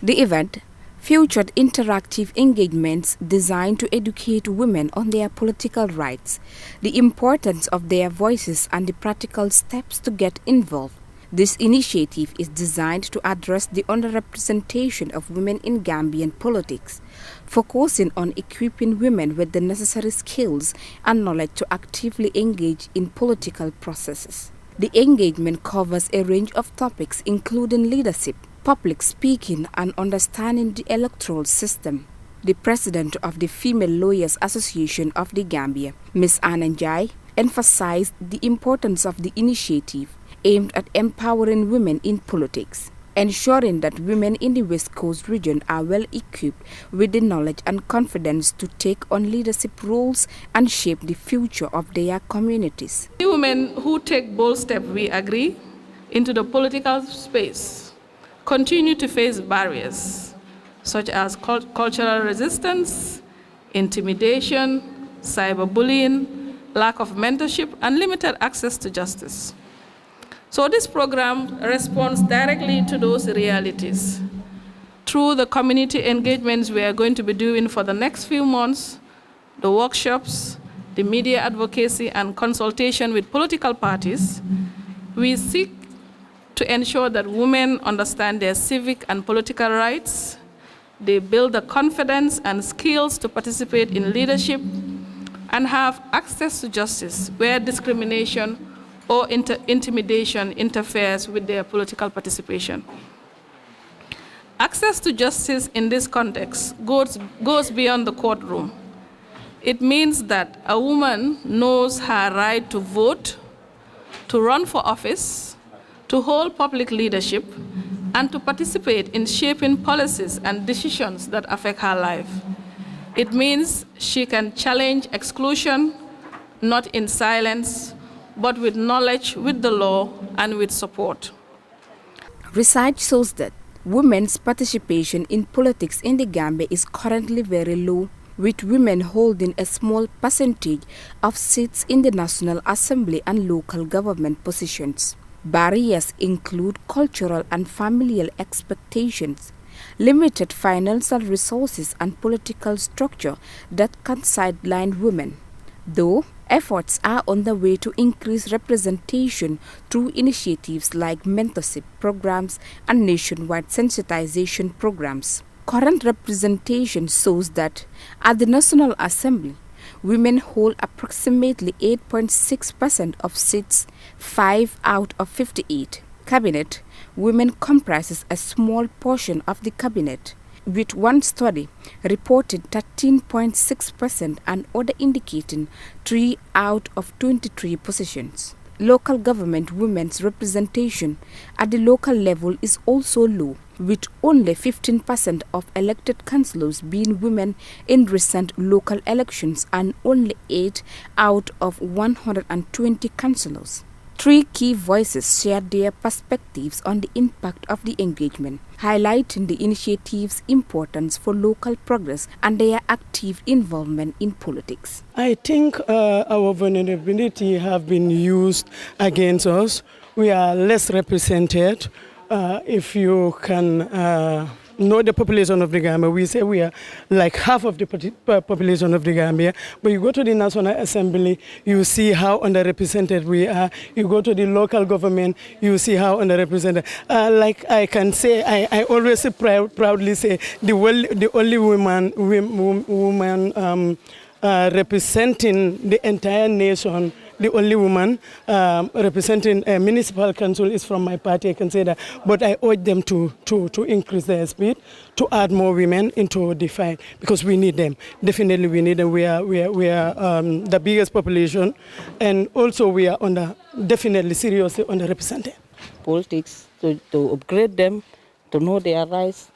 The event featured interactive engagements designed to educate women on their political rights, the importance of their voices, and the practical steps to get involved. This initiative is designed to address the underrepresentation of women in Gambian politics, focusing on equipping women with the necessary skills and knowledge to actively engage in political processes. The engagement covers a range of topics including leadership, public speaking, and understanding the electoral system. The president of the Female Lawyers Association of the Gambia, Ms. Ananjai, emphasized the importance of the initiative aimed at empowering women in politics, ensuring that women in the West Coast region are well equipped with the knowledge and confidence to take on leadership roles and shape the future of their communities. The women who take bold steps, we agree, into the political space continue to face barriers such as cultural resistance, intimidation, cyberbullying, lack of mentorship, and limited access to justice. So this program responds directly to those realities. Through the community engagements we are going to be doing for the next few months, the workshops, the media advocacy, and consultation with political parties, we seek to ensure that women understand their civic and political rights, they build the confidence and skills to participate in leadership, and have access to justice where discrimination or intimidation interferes with their political participation. Access to justice in this context goes beyond the courtroom. It means that a woman knows her right to vote, to run for office, to hold public leadership, and to participate in shaping policies and decisions that affect her life. It means she can challenge exclusion, not in silence, but with knowledge, with the law, and with support. Research shows that women's participation in politics in the Gambia is currently very low, with women holding a small percentage of seats in the National Assembly and local government positions. Barriers include cultural and familial expectations, limited financial resources, and political structure that can sideline women. Though efforts are on the way to increase representation through initiatives like mentorship programs and nationwide sensitization programs. Current representation shows that at the National Assembly, women hold approximately 8.6% of seats, 5 out of 58. Cabinet, women comprises a small portion of the cabinet, with one study reported 13.6% and other indicating 3 out of 23 positions. Local government women's representation at the local level is also low, with only 15% of elected councillors being women in recent local elections and only 8 out of 120 councillors. 3 key voices shared their perspectives on the impact of the engagement, highlighting the initiative's importance for local progress and their active involvement in politics. I think our vulnerability have been used against us. We are less represented. If you can know the population of the Gambia, we say we are like half of the population of the Gambia. But you go to the National Assembly, you see how underrepresented we are. You go to the local government, you see how underrepresented. Like I can say, I always proudly say, the only woman representing the entire nation, the only woman representing a municipal council is from my party, I can say that. But I urge them to increase their speed, to add more women into the fight, because we need them. Definitely we need them. We are the biggest population, and also we are definitely seriously underrepresented. Politics, to upgrade them, to know their rights,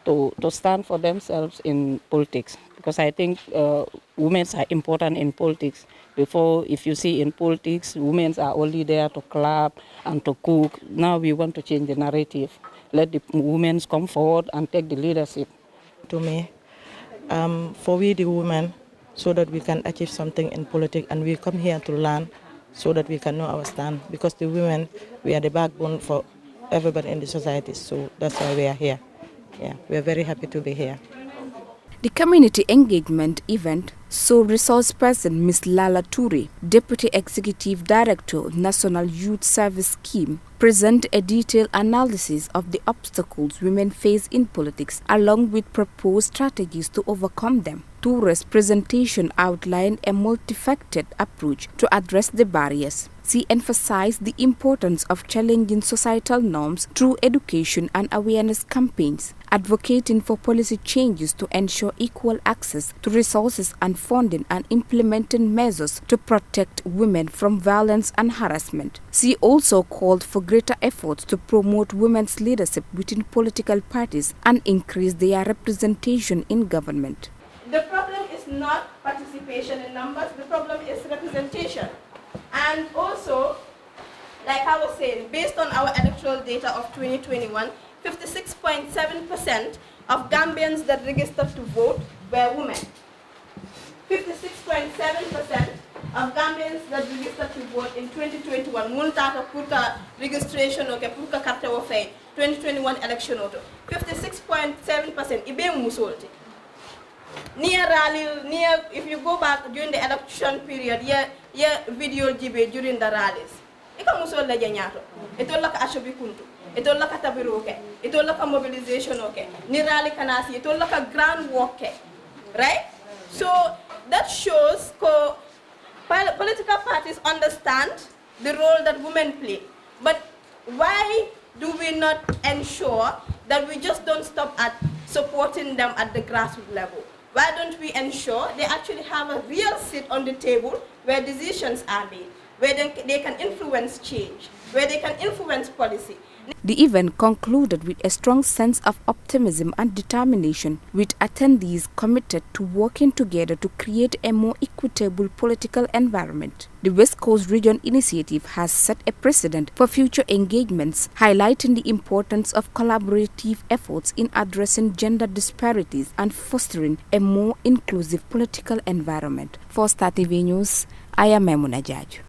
to stand for themselves in politics. Because I think women are important in politics. Before, if you see in politics, women are only there to clap and to cook. Now we want to change the narrative. Let the women come forward and take the leadership. To me, for we the women, so that we can achieve something in politics, and we come here to learn so that we can know our stand. Because the women, we are the backbone for everybody in the society, so that's why we are here. Yeah, we are very happy to be here. The community engagement event saw resource person Ms. Lala Toure, Deputy Executive Director, National Youth Service Scheme, present a detailed analysis of the obstacles women face in politics, along with proposed strategies to overcome them. Toure's presentation outlined a multifaceted approach to address the barriers. She emphasized the importance of challenging societal norms through education and awareness campaigns, advocating for policy changes to ensure equal access to resources and funding, and implementing measures to protect women from violence and harassment. She also called for greater efforts to promote women's leadership within political parties and increase their representation in government. The problem is not participation in numbers, the problem is representation. And also, like I was saying, based on our electoral data of 2021, 56.7% of Gambians that registered to vote were women. 56.7% of Gambians that registered to vote in 2021, multata purka registration oke purka carte wo fay 2021 election auto. 56.7% ibe musolti. Near rally, if you go back during the election period, yeah video jibe during the rallies. Ika musol la janyato. Ito la ka ashobi kuntu. Ito la ka tabiru ke. Ito la ka mobilization oke. Ni rally kanasi. Ito la ka grand walk ke. Right? So that shows political parties understand the role that women play. But why do we not ensure that we just don't stop at supporting them at the grassroots level? Why don't we ensure they actually have a real seat on the table where decisions are made, where they can influence change, where they can influence policy? The event concluded with a strong sense of optimism and determination, with attendees committed to working together to create a more equitable political environment. The West Coast Region Initiative has set a precedent for future engagements, highlighting the importance of collaborative efforts in addressing gender disparities and fostering a more inclusive political environment. For Star TV News, I am Memuna Jaju.